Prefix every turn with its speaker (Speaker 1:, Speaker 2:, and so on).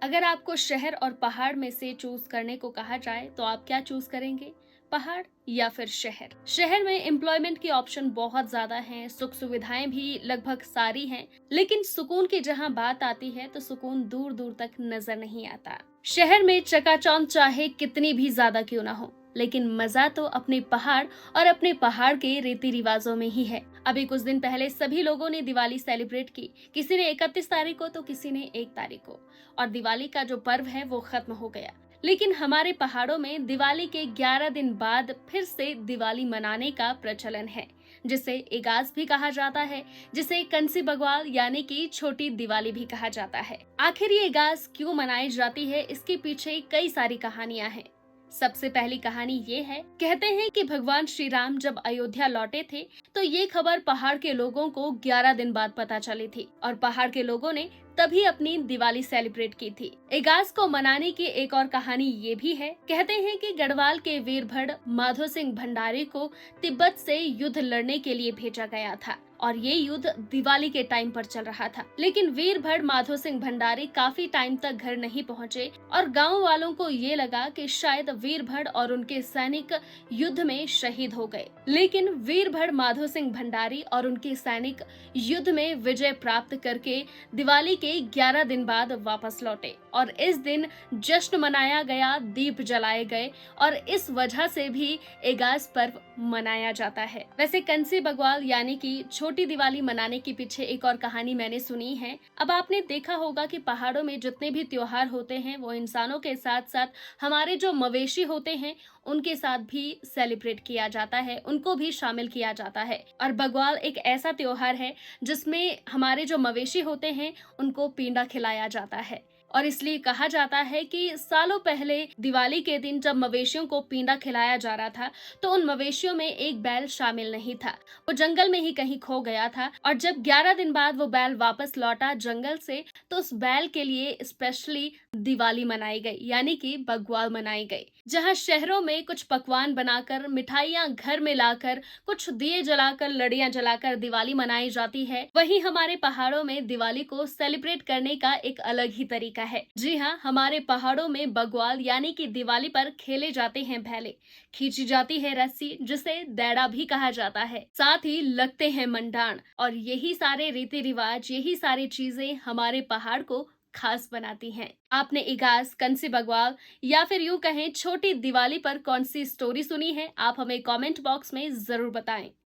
Speaker 1: अगर आपको शहर और पहाड़ में से चूज करने को कहा जाए तो आप क्या चूज करेंगे? पहाड़ या फिर शहर? शहर में एम्प्लॉयमेंट की ऑप्शन बहुत ज्यादा हैं, सुख सुविधाएं भी लगभग सारी हैं, लेकिन सुकून की जहां बात आती है तो सुकून दूर दूर तक नजर नहीं आता। शहर में चकाचौंध चाहे कितनी भी ज्यादा क्यों ना हो, लेकिन मजा तो अपने पहाड़ और अपने पहाड़ के रीति रिवाजों में ही है। अभी कुछ दिन पहले सभी लोगों ने दिवाली सेलिब्रेट की। किसी ने 31 तारीख को तो किसी ने 1 तारीख को। और दिवाली का जो पर्व है वो खत्म हो गया। लेकिन हमारे पहाड़ों में दिवाली के 11 दिन बाद फिर से दिवाली मनाने का प्रचलन है, जिसे इगास भी कहा जाता है, जिसे कंसी बगवाल यानी कि छोटी दिवाली भी कहा जाता है। आखिर ये इगास क्यों मनाई जाती है, इसके पीछे कई सारी कहानियां हैं। सबसे पहली कहानी ये है, कहते हैं कि भगवान श्री राम जब अयोध्या लौटे थे तो ये खबर पहाड़ के लोगों को 11 दिन बाद पता चली थी और पहाड़ के लोगों ने तभी अपनी दिवाली सेलिब्रेट की थी। इगास को मनाने की एक और कहानी ये भी है, कहते हैं कि गढ़वाल के वीरभद्र माधो सिंह भंडारी को तिब्बत से युद्ध लड़ने के लिए भेजा गया था और ये युद्ध दिवाली के टाइम पर चल रहा था। लेकिन वीरभद्र माधो सिंह भंडारी काफी टाइम तक घर नहीं पहुंचे और गांव वालों को ये लगा कि शायद वीरभद्र और उनके सैनिक युद्ध में शहीद हो गए। लेकिन वीरभद्र माधो सिंह भंडारी और उनके सैनिक युद्ध में विजय प्राप्त करके दिवाली के 11 दिन बाद वापस लौटे और इस दिन जश्न मनाया गया, दीप जलाए गए और इस वजह से भी इगास पर्व मनाया जाता है। वैसे कंसी बगवाल यानी कि छोटी दिवाली मनाने के पीछे एक और कहानी मैंने सुनी है। अब आपने देखा होगा कि पहाड़ों में जितने भी त्योहार होते हैं वो इंसानों के साथ साथ हमारे जो मवेशी होते हैं उनके साथ भी सेलिब्रेट किया जाता है, उनको भी शामिल किया जाता है। और बग्वाल एक ऐसा त्योहार है जिसमें हमारे जो मवेशी होते हैं उनको पींडा खिलाया जाता है। और इसलिए कहा जाता है कि सालों पहले दिवाली के दिन जब मवेशियों को पींडा खिलाया जा रहा था तो उन मवेशियों में एक बैल शामिल नहीं था, वो जंगल में ही कहीं खो गया था। और जब 11 दिन बाद वो बैल वापस लौटा जंगल से तो उस बैल के लिए स्पेशली दिवाली मनाई गई, यानी कि बग्वाल मनाई गई। जहाँ शहरों में कुछ पकवान बनाकर, मिठाइयाँ घर में लाकर, कुछ दिए जलाकर, लड़ियां जलाकर दिवाली मनाई जाती है, वहीं हमारे पहाड़ों में दिवाली को सेलिब्रेट करने का एक अलग ही तरीका है। जी हाँ, हमारे पहाड़ों में बग्वाल यानी कि दिवाली पर खेले जाते हैं भैले, खींची जाती है रस्सी जिसे दैड़ा भी कहा जाता है, साथ ही लगते हैं मंडाण। और यही सारे रीति रिवाज, यही सारी चीजें हमारे पहाड़ को खास बनाती हैं। आपने इगास, कंसी बगवाल या फिर यूं कहें छोटी दिवाली पर कौन सी स्टोरी सुनी है? आप हमें कमेंट बॉक्स में जरूर बताएं।